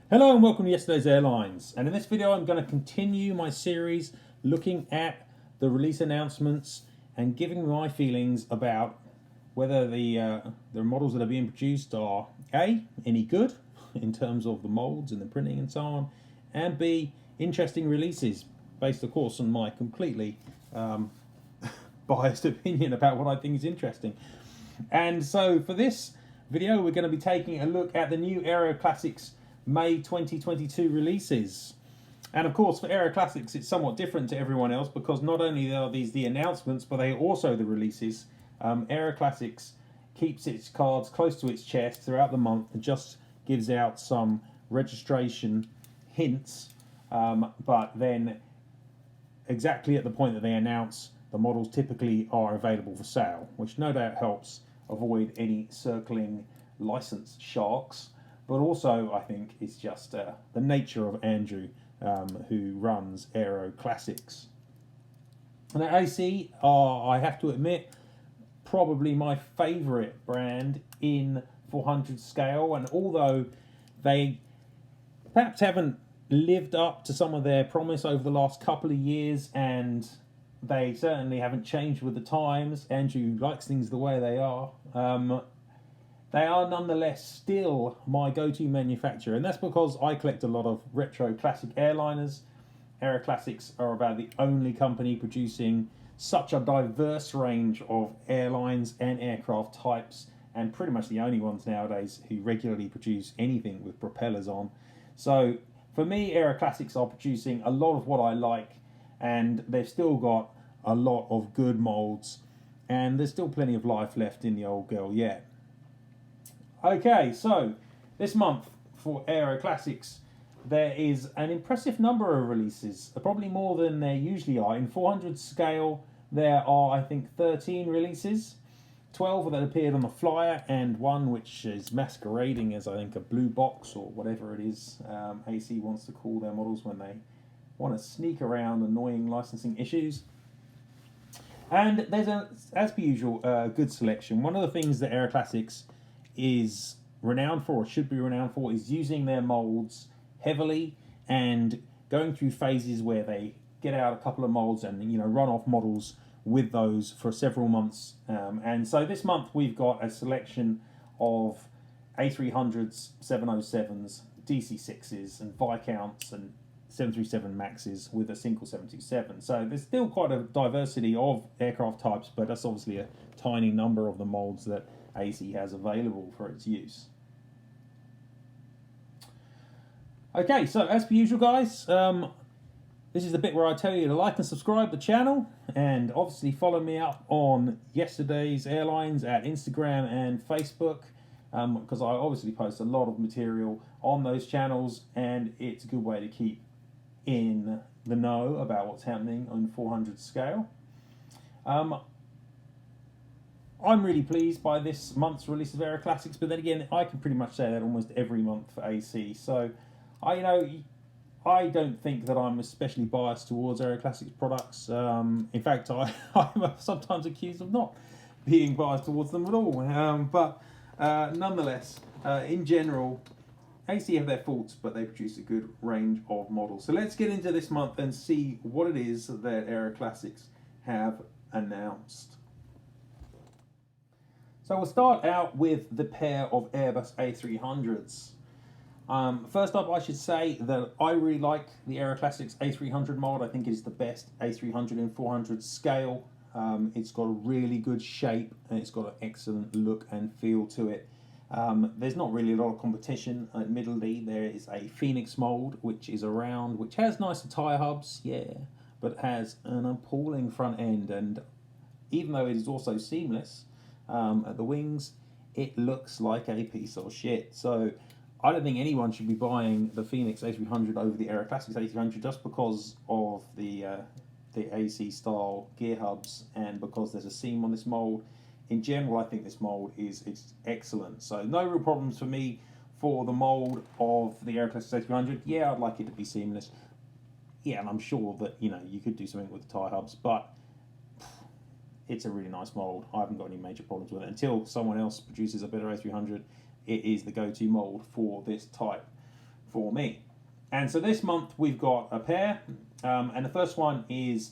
Hello and welcome to yesterday's Airlines, and in this video I'm going to continue my series looking at the release announcements and giving my feelings about whether the models that are being produced are A, any good in terms of the molds and the printing and so on, and B, interesting releases based of course on my completely biased opinion about what I think is interesting. And so for this video we're going to be taking a look at the new Aeroclassics May 2022 releases. And of course for Aeroclassics it's somewhat different to everyone else because not only are these the announcements but they are also the releases. Aeroclassics keeps its cards close to its chest throughout the month and just gives out some registration hints, but then exactly at the point that they announce, the models typically are available for sale, which no doubt helps avoid any circling license sharks. But also, I think, it's just the nature of Andrew, who runs Aeroclassics. And AC are, I have to admit, probably my favourite brand in 400 scale. And although they perhaps haven't lived up to some of their promise over the last couple of years, and they certainly haven't changed with the times, Andrew likes things the way they are, they are nonetheless still my go-to manufacturer, and that's because I collect a lot of retro classic airliners. Aeroclassics are about the only company producing such a diverse range of airlines and aircraft types, and pretty much the only ones nowadays who regularly produce anything with propellers on. So for me, Aeroclassics are producing a lot of what I like, and they've still got a lot of good molds, and there's still plenty of life left in the old girl yet. Okay, so this month for Aeroclassics there is an impressive number of releases, probably more than there usually are. In 400 scale there are, I think, 13 releases, 12 that appeared on the flyer and one which is masquerading as, I think, a blue box or whatever it is AC wants to call their models when they want to sneak around annoying licensing issues. And there's, as per usual, a good selection. One of the things that Aeroclassics is renowned for, or should be renowned for, is using their molds heavily and going through phases where they get out a couple of molds and run off models with those for several months. And so this month we've got a selection of A300s, 707s, DC6s, and Viscounts and 737 Maxes with a single 727. So there's still quite a diversity of aircraft types, but that's obviously a tiny number of the molds that AC has available for its use. Okay, so as per usual, guys, this is the bit where I tell you to like and subscribe the channel, and obviously follow me up on yesterday's Airlines at Instagram and Facebook, because I obviously post a lot of material on those channels, and it's a good way to keep in the know about what's happening on 400 scale. I'm really pleased by this month's release of Aeroclassics, but then again, I can pretty much say that almost every month for AC. So, I don't think that I'm especially biased towards Aeroclassics products. In fact, I'm sometimes accused of not being biased towards them at all. But nonetheless, in general, AC have their faults, but they produce a good range of models. So let's get into this month and see what it is that Aeroclassics have announced. So we'll start out with the pair of Airbus A300s. First up, I should say that I really like the Aeroclassics A300 mold. I think it is the best A300 in 400 scale. It's got a really good shape and it's got an excellent look and feel to it. There's not really a lot of competition, admittedly. There is a Phoenix mold which is around, which has nicer tyre hubs, yeah, but has an appalling front end, and even though it is also seamless at the wings, it looks like a piece of shit. So I don't think anyone should be buying the Phoenix A300 over the Aeroclassics A300 just because of the AC style gear hubs and because there's a seam on this mold. In general, I think this mold is excellent. So no real problems for me for the mold of the Aeroclassics A300. Yeah, I'd like it to be seamless. Yeah, and I'm sure that you could do something with the tyre hubs, but it's a really nice mold. I haven't got any major problems with it. Until someone else produces a better A300, it is the go-to mold for this type. for me. And so this month we've got a pair, and the first one is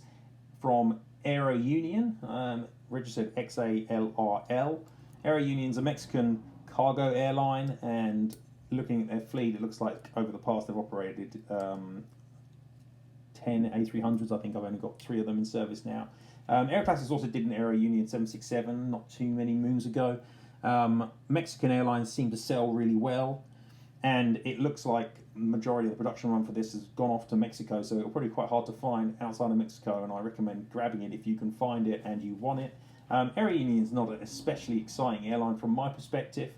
from Aeronion, registered XALRL. Aeronion's a Mexican cargo airline, and looking at their fleet, it looks like over the past they've operated 10 A300s. I think I've only got 3 of them in service now. Aeroclassics also did an Aeronion 767 not too many moons ago. Mexican airlines seem to sell really well, and it looks like the majority of the production run for this has gone off to Mexico, so it'll probably be quite hard to find outside of Mexico, and I recommend grabbing it if you can find it and you want it. Aeronion is not an especially exciting airline from my perspective.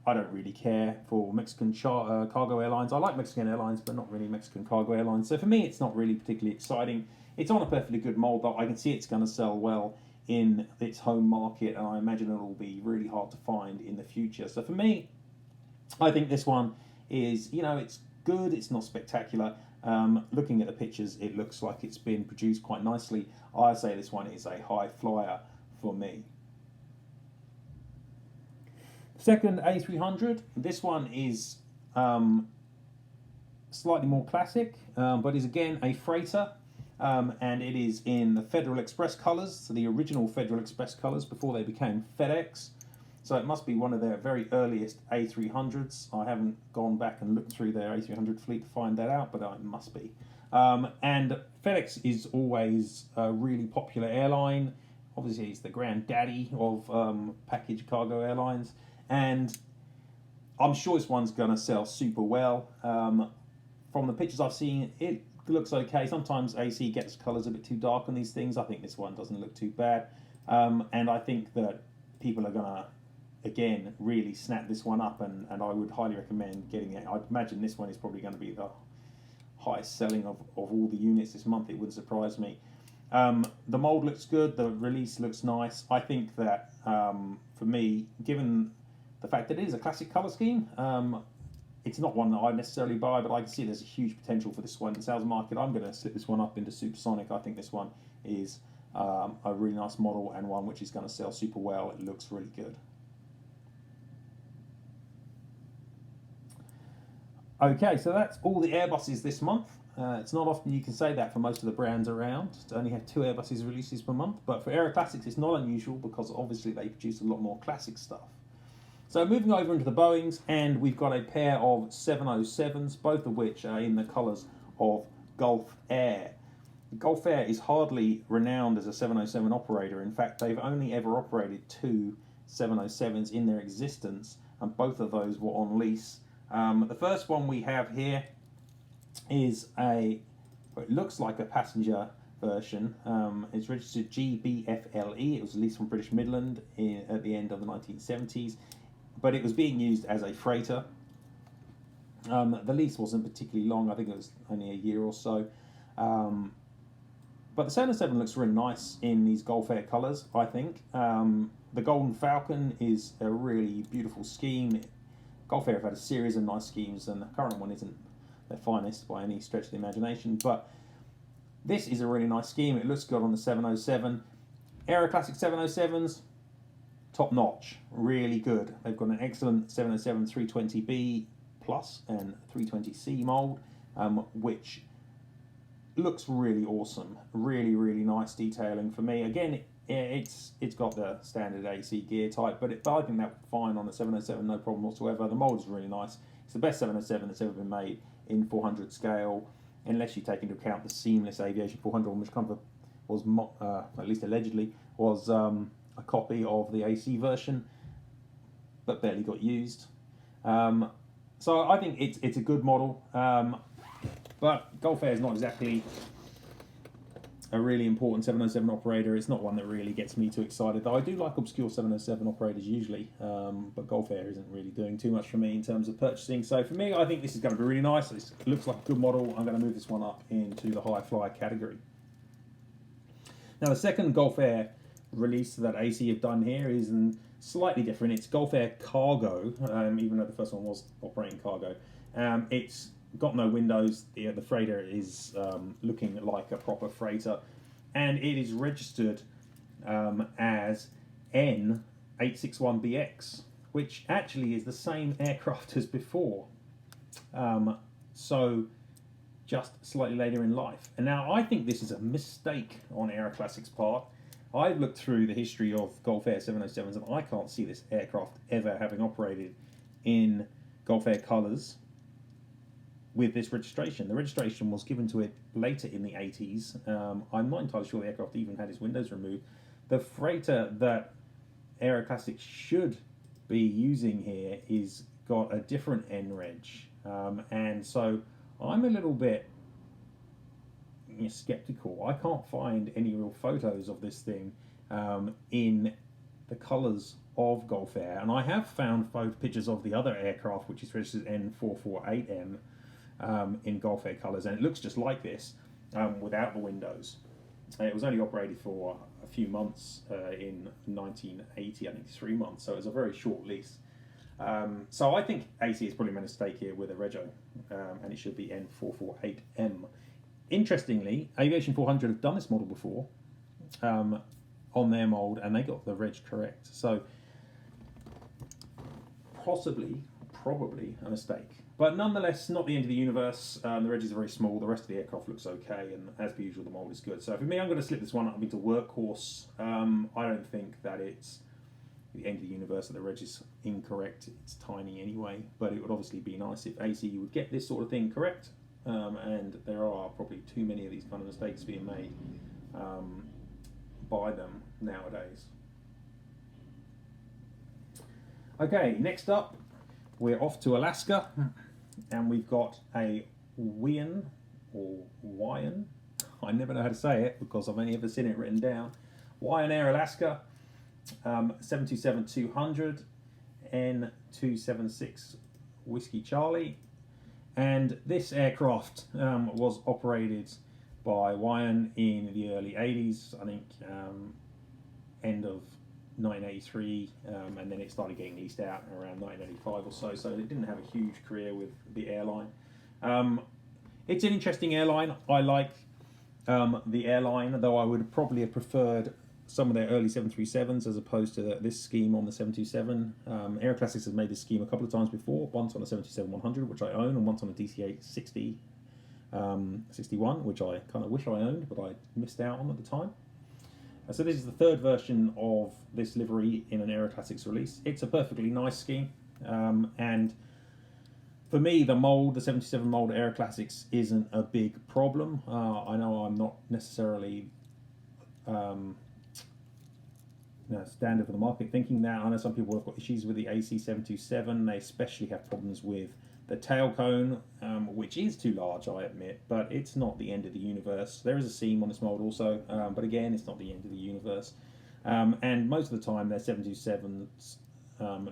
I don't really care for Mexican cargo airlines. I like Mexican airlines, but not really Mexican cargo airlines. So for me, it's not really particularly exciting. It's on a perfectly good mold, though. I can see it's going to sell well in its home market, and I imagine it will be really hard to find in the future. So for me, I think this one is, it's good. It's not spectacular. Looking at the pictures, it looks like it's been produced quite nicely. I say this one is a high flyer for me. Second A300, this one is slightly more classic, but is again a freighter, and it is in the Federal Express colours, so the original Federal Express colours before they became FedEx. So it must be one of their very earliest A300s. I haven't gone back and looked through their A300 fleet to find that out, but it must be. And FedEx is always a really popular airline. Obviously, it's the granddaddy of package cargo airlines. And I'm sure this one's going to sell super well. From the pictures I've seen, it looks okay. Sometimes AC gets colours a bit too dark on these things. I think this one doesn't look too bad. And I think that people are going to, again, really snap this one up. And I would highly recommend getting it. I'd imagine this one is probably going to be the highest selling of all the units this month. It wouldn't surprise me. The mould looks good. The release looks nice. I think that, for me, given the fact that it is a classic colour scheme, it's not one that I necessarily buy, but I can see there's a huge potential for this one in the sales market. I'm going to slip this one up into Supersonic. I think this one is a really nice model and one which is going to sell super well. It looks really good. Okay, so that's all the Airbuses this month. It's not often you can say that for most of the brands around, to only have 2 Airbuses releases per month, but for Aeroclassics it's not unusual because obviously they produce a lot more classic stuff. So moving over into the Boeings, and we've got a pair of 707s, both of which are in the colours of Gulf Air. Gulf Air is hardly renowned as a 707 operator. In fact, they've only ever operated 2 707s in their existence, and both of those were on lease. The first one we have here is it looks like a passenger version. It's registered GBFLE. It was leased from British Midland at the end of the 1970s. But it was being used as a freighter. The lease wasn't particularly long. I think it was only a year or so. But the 707 looks really nice in these Gulf Air colours, I think. The Golden Falcon is a really beautiful scheme. Gulf Air have had a series of nice schemes, and the current one isn't their finest by any stretch of the imagination. But this is a really nice scheme. It looks good on the 707. Aeroclassics 707s, top notch, really good. They've got an excellent 707 320B Plus and 320C mould, which looks really awesome. Really, really nice detailing for me. Again, it's got the standard AC gear type, but I think that's fine on the 707, no problem whatsoever. The mould is really nice. It's the best 707 that's ever been made in 400 scale, unless you take into account the seamless Aviation 400, which was, at least allegedly, was a copy of the AC version, but barely got used. So I think it's a good model, but Gulf Air is not exactly a really important 707 operator. It's not one that really gets me too excited, though I do like obscure 707 operators usually, but Gulf Air isn't really doing too much for me in terms of purchasing. So for me, I think this is going to be really nice. It looks like a good model. I'm going to move this one up into the high flyer category. Now the second Gulf Air release that AC have done here is slightly different. It's Gulf Air Cargo, even though the first one was operating cargo. It's got no windows. The freighter is looking like a proper freighter, and it is registered as N861BX, which actually is the same aircraft as before. So just slightly later in life. And now I think this is a mistake on Aeroclassics' part. I've looked through the history of Gulf Air 707s and I can't see this aircraft ever having operated in Gulf Air colours with this registration. The registration was given to it later in the 80s. I'm not entirely sure the aircraft even had its windows removed. The freighter that Aeroclassics should be using here is got a different NREG. And so I'm a little bit skeptical. I can't find any real photos of this thing in the colours of Gulf Air, and I have found pictures of the other aircraft, which is registered N448M, in Gulf Air colours, and it looks just like this without the windows. It was only operated for a few months in 1980, I think 3 months, so it was a very short lease. So I think AC has probably made a mistake here with a rego, and it should be N448M. Interestingly, Aviation 400 have done this model before on their mould, and they got the reg correct. So probably a mistake. But nonetheless, not the end of the universe. The reg is very small. The rest of the aircraft looks okay, and as per usual, the mould is good. So for me, I'm going to slip this one up into workhorse. I don't think that it's the end of the universe that the reg is incorrect. It's tiny anyway, but it would obviously be nice if AC would get this sort of thing correct. And there are probably too many of these kind of mistakes being made by them nowadays. Okay, next up, we're off to Alaska, and we've got a Wian, or Wian, I never know how to say it because I've only ever seen it written down, Wian Air Alaska, 727-200, N276 Whiskey Charlie. And this aircraft was operated by Wian in the early 80s, I think end of 1983, and then it started getting leased out around 1985 or so, so it didn't have a huge career with the airline. It's an interesting airline. I like the airline, though I would probably have preferred some of their early 737s as opposed to this scheme on the 727. Aeroclassics has made this scheme a couple of times before, once on a 727-100, which I own, and once on a DC-8 61, which I kind of wish I owned, but I missed out on at the time. So this is the third version of this livery in an Aeroclassics release. It's a perfectly nice scheme, and for me, the mould, the 77 mould Aeroclassics isn't a big problem. I know I'm not necessarily standard for the market thinking that. I know some people have got issues with the AC727. They especially have problems with the tail cone, which is too large, I admit, but it's not the end of the universe. There is a seam on this mould also, but again, it's not the end of the universe. And most of the time, their 727s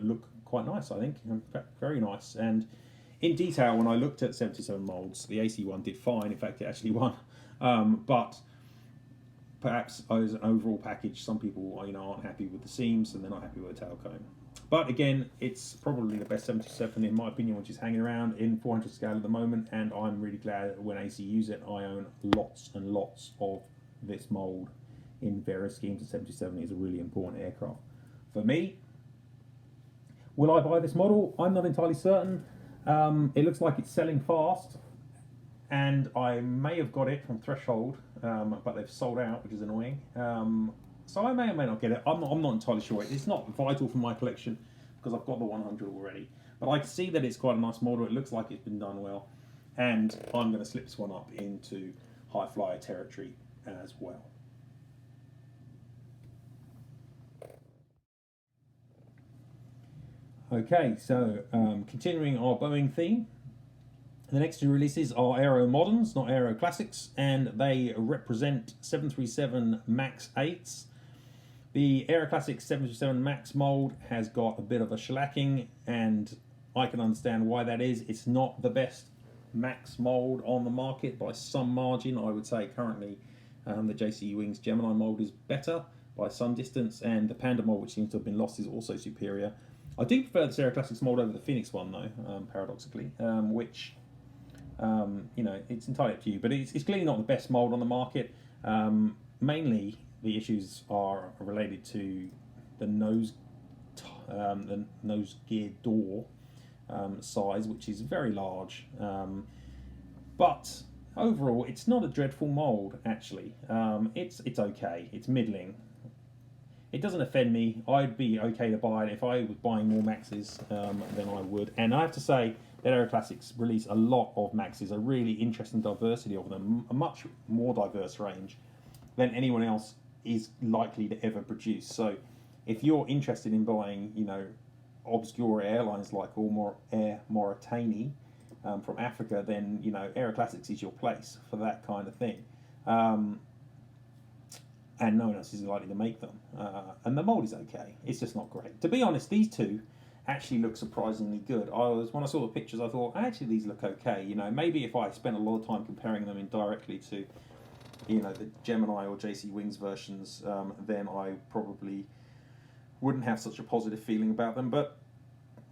look quite nice, I think, very nice. And in detail, when I looked at 77 moulds, the AC one did fine. In fact, it actually won. But perhaps as an overall package, some people aren't happy with the seams and they're not happy with the tail cone. But again, it's probably the best 77 in my opinion, which is hanging around in 400 scale at the moment, and I'm really glad that when AC use it, I own lots and lots of this mould in various schemes. The 77 is a really important aircraft for me. Will I buy this model? I'm not entirely certain. It looks like it's selling fast, and I may have got it from Threshold, but they've sold out, which is annoying. So I may or may not get it. I'm not entirely sure. It's not vital for my collection because I've got the 100 already. But I can see that it's quite a nice model. It looks like it's been done well. And I'm going to slip this one up into high flyer territory as well. Okay, so continuing our Boeing theme. The next two releases are Aero Moderns, not Aeroclassics, and they represent 737 MAX 8s. The Aeroclassics 737 MAX mould has got a bit of a shellacking, and I can understand why that is. It's not the best MAX mould on the market by some margin. I would say currently the jcwings Gemini mould is better by some distance, and the Panda mould, which seems to have been lost, is also superior. I do prefer the Aeroclassics mould over the Phoenix one, though, paradoxically, which... it's entirely up to you, but it's clearly not the best mould on the market. Mainly, the issues are related to the nose gear door, size, which is very large. But overall, it's not a dreadful mould, actually. It's okay. It's middling. It doesn't offend me. I'd be okay to buy it if I was buying more Maxes than I would. And I have to say that Aeroclassics release a lot of Maxes, a really interesting diversity of them, a much more diverse range than anyone else is likely to ever produce. So if you're interested in buying, you know, obscure airlines like Air Mauritania from Africa, then, you know, Aeroclassics is your place for that kind of thing. And no one else is likely to make them. And the mould is okay. It's just not great. To be honest, these two actually look surprisingly good. When I saw the pictures, I thought, actually, these look okay. You know, maybe if I spent a lot of time comparing them indirectly to, you know, the Gemini or jcwings versions, then I probably wouldn't have such a positive feeling about them. But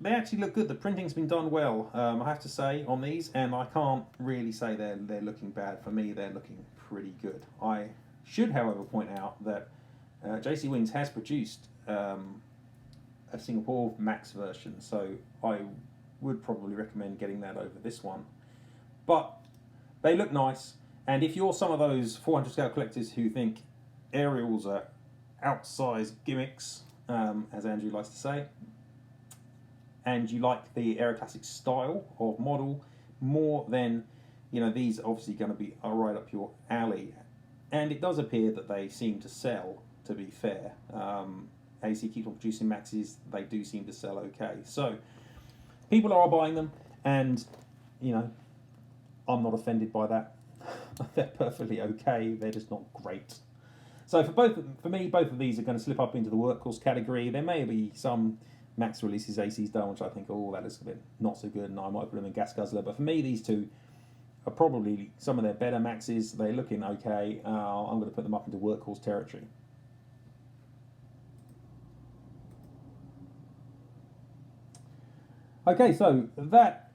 they actually look good. The printing's been done well, I have to say, on these, and I can't really say they're looking bad. For me, they're looking pretty good. I should, however, point out that jcwings has produced a Singapore Max version, so I would probably recommend getting that over this one. But they look nice, and if you're some of those 400 scale collectors who think aerials are outsized gimmicks, as Andrew likes to say, and you like the Aeroclassics style of model more, then, you know, these are obviously going to be right up your alley. And it does appear that they seem to sell, to be fair. AC keeps on producing Maxes, they do seem to sell okay. So, people are buying them, and, you know, I'm not offended by that. They're perfectly okay, they're just not great. So for me, both of these are going to slip up into the workhorse category. There may be some Max releases AC's done, which I think, oh, that is a bit not so good, and I might put them in gas guzzler. But for me, these two are probably some of their better Maxes. They're looking okay. I'm going to put them up into workhorse territory. Okay, so that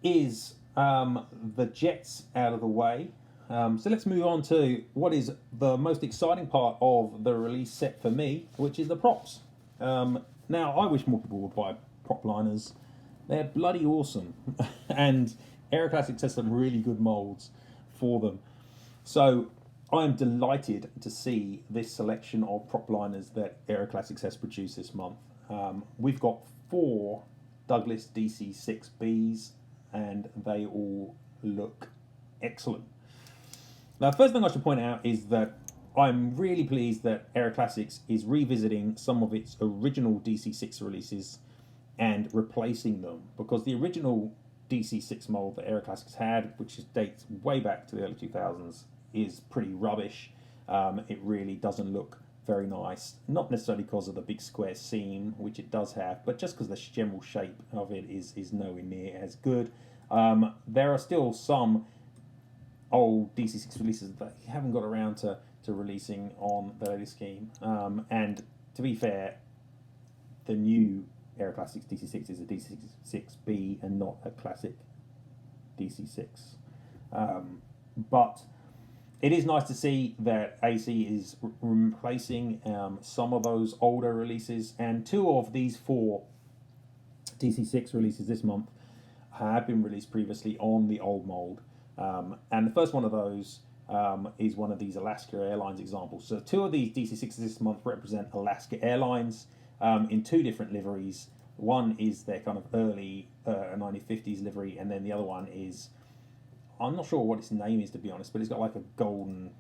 is the jets out of the way. So let's move on to what is the most exciting part of the release set for me, which is the props. Now, I wish more people would buy prop liners. They're bloody awesome. And Aeroclassics has some really good molds for them. So I'm delighted to see this selection of prop liners that Aeroclassics has produced this month. We've got 4 Douglas DC-6Bs, and they all look excellent. Now, the first thing I should point out is that I'm really pleased that Aeroclassics is revisiting some of its original DC-6 releases and replacing them, because the original DC-6 mold that Aeroclassics had, which dates way back to the early 2000s, is pretty rubbish. It really doesn't look very nice, not necessarily because of the big square seam, which it does have, but just because the general shape of it is nowhere near as good. There are still some old DC-6 releases that you haven't got around to releasing on the latest scheme. And to be fair, the new Aeroclassics DC-6 is a DC-6B and not a classic DC-6. But it is nice to see that AC is replacing some of those older releases, and 2 of these 4 DC-6 releases this month have been released previously on the old mold. And the first one of those is one of these Alaska Airlines examples. So 2 of these DC-6s this month represent Alaska Airlines in 2 different liveries. One is their kind of early 1950s livery, and then the other one is, I'm not sure what its name is, to be honest, but it's got like a golden,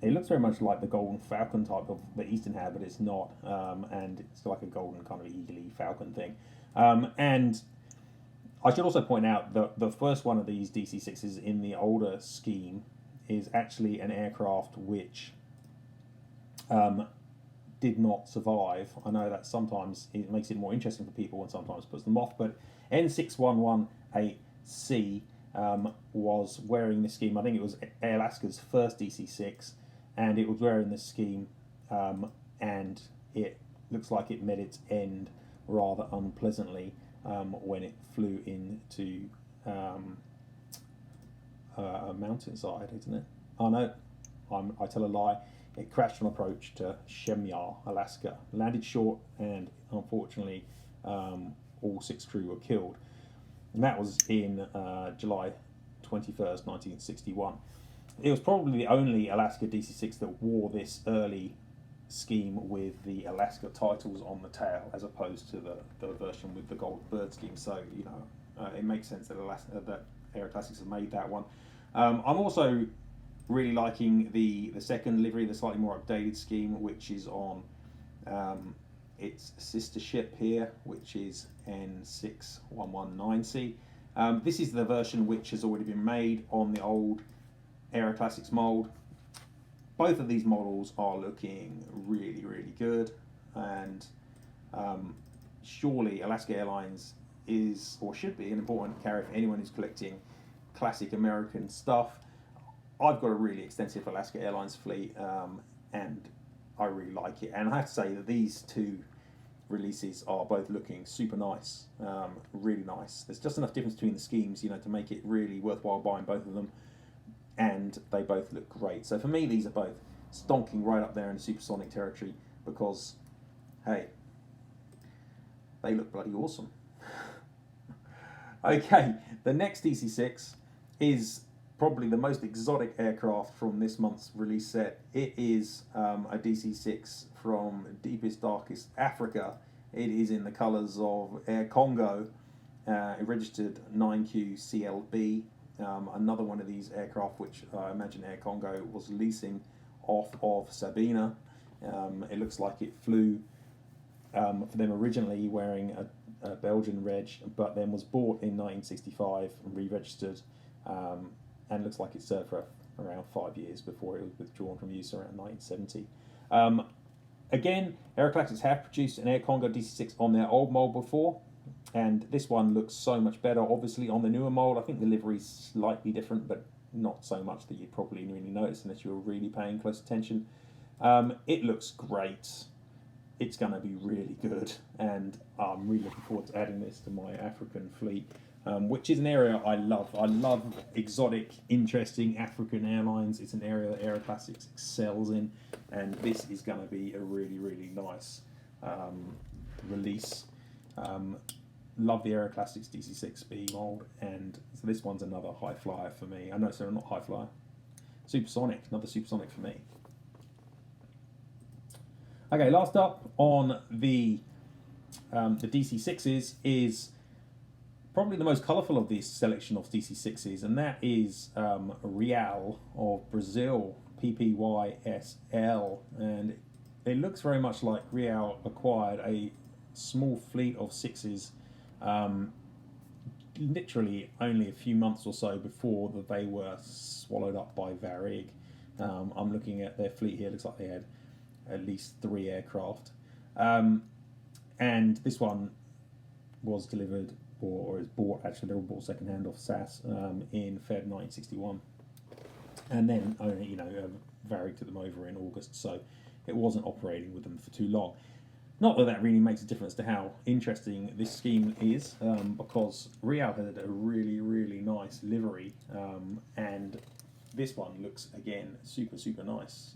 it looks very much like the golden falcon type of that Eastern had, but it's not, and it's got like a golden kind of eagle-y falcon thing. And I should also point out that the first one of these DC-6s in the older scheme is actually an aircraft which did not survive. I know that sometimes it makes it more interesting for people and sometimes puts them off, but N6118C was wearing this scheme. I think it was Alaska's first DC-6, and it was wearing this scheme, and it looks like it met its end rather unpleasantly when it flew into a mountainside, isn't it? Oh no, I tell a lie. It crashed on approach to Shemyar, Alaska, landed short, and unfortunately all 6 crew were killed. And that was in July 21st, 1961. It was probably the only Alaska DC-6 that wore this early scheme with the Alaska titles on the tail, as opposed to the version with the gold bird scheme. So, you know, it makes sense that that Aeroclassics have made that one. I'm also really liking the second livery, the slightly more updated scheme, which is on its sister ship here, which is N6119C. This is the version which has already been made on the old Aeroclassics mold. Both of these models are looking really, really good, and surely Alaska Airlines is, or should be, an important carrier for anyone who's collecting classic American stuff. I've got a really extensive Alaska Airlines fleet, and I really like it. And I have to say that these two releases are both looking super nice, really nice. There's just enough difference between the schemes, you know, to make it really worthwhile buying both of them, and they both look great. So for me, these are both stonking right up there in the supersonic territory, because, hey, they look bloody awesome. Okay, the next DC-6 is probably the most exotic aircraft from this month's release set. It is a DC-6 from deepest, darkest Africa. It is in the colours of Air Congo, registered 9QCLB. Another one of these aircraft which I imagine Air Congo was leasing off of Sabina. It looks like it flew for them originally wearing a Belgian reg, but then was bought in 1965 and re-registered, and looks like it served for around 5 years before it was withdrawn from use around 1970. Again, Aeroclassics have produced an Air Congo DC-6 on their old mold before, and this one looks so much better. Obviously on the newer mold, I think the livery's slightly different, but not so much that you'd probably really notice unless you were really paying close attention. It looks great. It's going to be really good, and I'm really looking forward to adding this to my African fleet, which is an area I love. I love exotic, interesting African airlines. It's an area that Aeroclassics excels in, and this is going to be a really, really nice release. Love the Aeroclassics DC-6B mold, and so this one's another high flyer for me. I know, sorry, not high flyer, supersonic, another supersonic for me. Okay, last up on the DC-6s is probably the most colourful of this selection of DC-6s, and that is Real of Brazil, PPYSL, and it looks very much like Real acquired a small fleet of 6s literally only a few months or so before that they were swallowed up by Varig. I'm looking at their fleet here, looks like they had at least 3 aircraft, and this one was delivered or is bought, actually they were bought second hand off SAS in Feb 1961, and then only, you know, Varig took them over in August, so it wasn't operating with them for too long. Not that that really makes a difference to how interesting this scheme is, because Real had a really, really nice livery, and this one looks, again, super, super nice.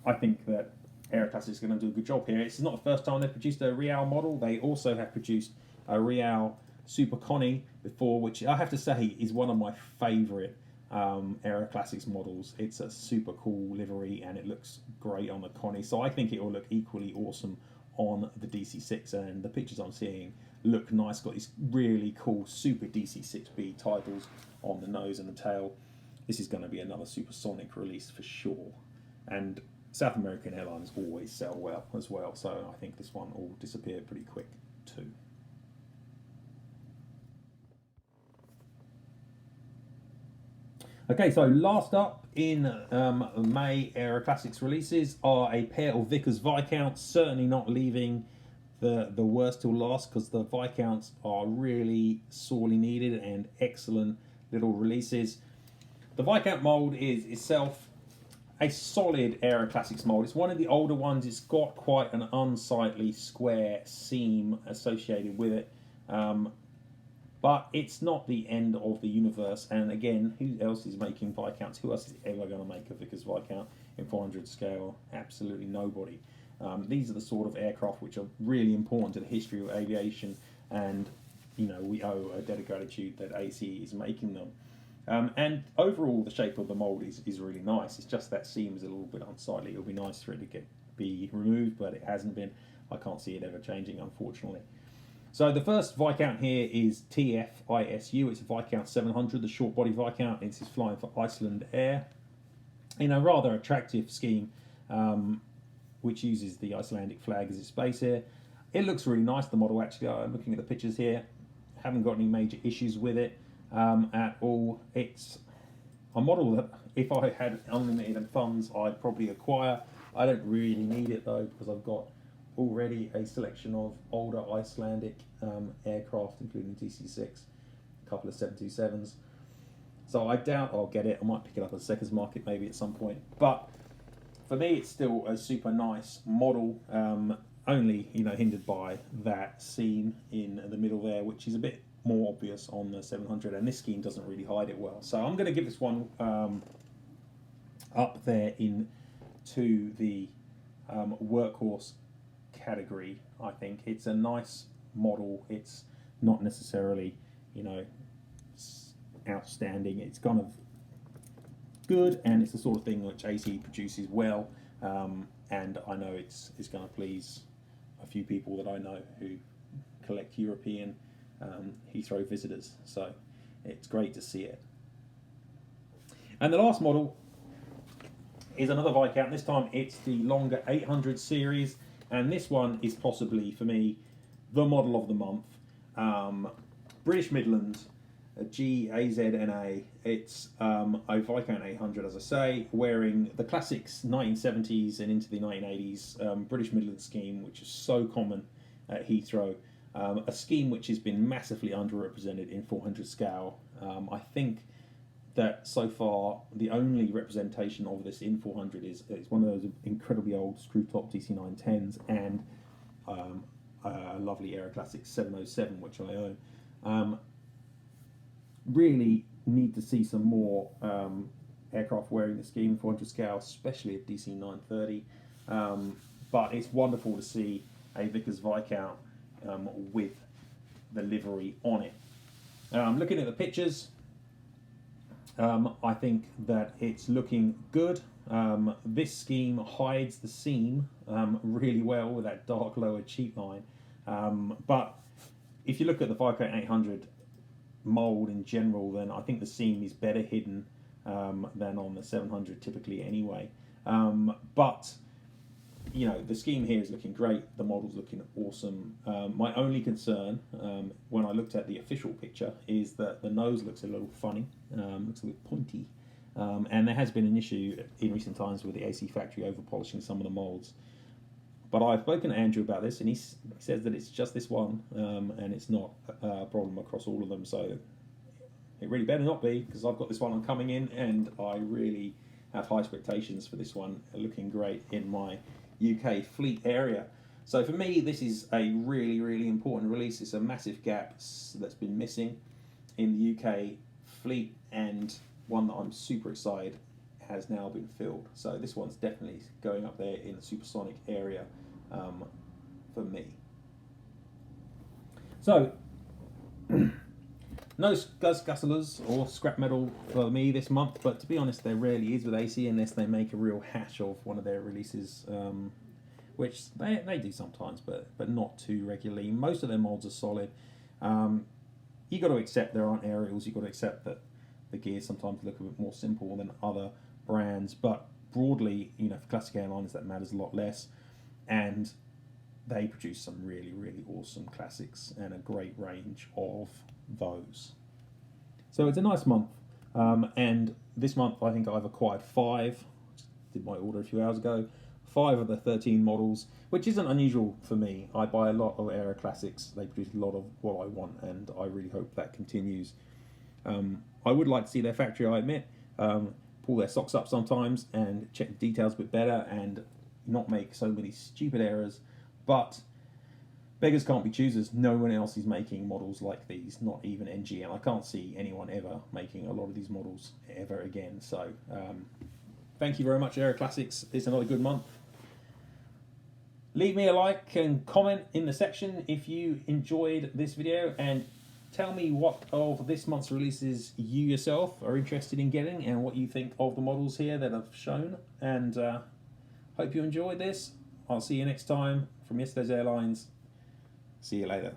I think that Aeroclassics is going to do a good job here. It's not the first time they've produced a Real model. They also have produced a Real Super Connie before, which I have to say is one of my favourite Aeroclassics models. It's a super cool livery and it looks great on the Connie, so I think it will look equally awesome on the DC-6, and the pictures I'm seeing look nice. Got these really cool super DC-6B titles on the nose and the tail. This is going to be another supersonic release for sure, and South American airlines always sell well as well, so I think this one will disappear pretty quick too. Okay, so last up in May Aeroclassics releases are a pair of Vickers Viscounts, certainly not leaving the worst till last, because the Viscounts are really sorely needed and excellent little releases. The Viscount mold is itself a solid Aeroclassics mold. It's one of the older ones. It's got quite an unsightly square seam associated with it. But it's not the end of the universe, and again, who else is making Viscounts? Who else is ever going to make a Vickers Viscount in 400 scale? Absolutely nobody. These are the sort of aircraft which are really important to the history of aviation, and we owe a debt of gratitude that AC is making them. And overall, the shape of the mould is really nice. It's just that seam is a little bit unsightly. It'll be nice for it to be removed, but it hasn't been. I can't see it ever changing, unfortunately. So the first Viscount here is TFISU. It's a Viscount 700, the short body Viscount. It's flying for Icelandair in a rather attractive scheme, which uses the Icelandic flag as its base here. It looks really nice, the model, actually. I'm looking at the pictures here. Haven't got any major issues with it at all. It's a model that if I had unlimited funds, I'd probably acquire. I don't really need it though, because I've got already a selection of older Icelandic aircraft, including DC-6, a couple of 727s. So I doubt I'll get it. I might pick it up at the seconds market maybe at some point. But for me, it's still a super nice model, only hindered by that seam in the middle there, which is a bit more obvious on the 700, and this scheme doesn't really hide it well. So I'm going to give this one up there into the workhorse category. I think it's a nice model. It's not necessarily outstanding. It's kind of good, and it's the sort of thing which AC produces well, and I know it's going to please a few people that I know who collect European Heathrow visitors, so it's great to see it. And the last model is another Viscount. This time it's the longer 800 series, and this one is possibly, for me, the model of the month. British Midlands, a GAZNA. It's a Viscount 800, as I say, wearing the classics 1970s and into the 1980s British Midlands scheme, which is so common at Heathrow. A scheme which has been massively underrepresented in 400 scale. I think that so far the only representation of this in 400 is one of those incredibly old screw-top DC-910s and a lovely Aeroclassics 707, which I own. Really need to see some more aircraft wearing the scheme in 400 scale, especially at DC-930. But it's wonderful to see a Vickers Viscount with the livery on it. Looking at the pictures, I think that it's looking good. This scheme hides the seam really well with that dark lower cheek line. But if you look at the Viscount 800 mould in general, then I think the seam is better hidden than on the 700 typically anyway. But the scheme here is looking great. The model's looking awesome. My only concern when I looked at the official picture is that the nose looks a little funny, looks a little pointy. And there has been an issue in recent times with the AC factory over polishing some of the molds. But I've spoken to Andrew about this, and he says that it's just this one, and it's not a problem across all of them. So it really better not be, because I've got this one coming in, and I really have high expectations for this one, looking great in my UK fleet area. So for me, this is a really, really important release. It's a massive gap that's been missing in the UK fleet, and one that I'm super excited has now been filled. So this one's definitely going up there in the supersonic area for me. So no scuzzlers or scrap metal for me this month, but to be honest, there rarely is with AC unless they make a real hash of one of their releases, which they do sometimes, but not too regularly. Most of their molds are solid. You got to accept there aren't aerials. You got to accept that the gears sometimes look a bit more simple than other brands, but broadly, for classic airlines, that matters a lot less, and they produce some really, really awesome classics and a great range of those. So it's a nice month, and this month I think I've acquired 5. Did my order a few hours ago. 5 of the 13 models, which isn't unusual for me. I buy a lot of Aeroclassics. They produce a lot of what I want, and I really hope that continues. I would like to see their factory, I admit, pull their socks up sometimes and check the details a bit better and not make so many stupid errors, but beggars can't be choosers. No one else is making models like these, not even NG, and I can't see anyone ever making a lot of these models ever again. So thank you very much, Aeroclassics. It's another good month. Leave me a like and comment in the section if you enjoyed this video, and tell me what of this month's releases you yourself are interested in getting and what you think of the models here that I've shown. And hope you enjoyed this. I'll see you next time from yesterday's Airlines. See you later.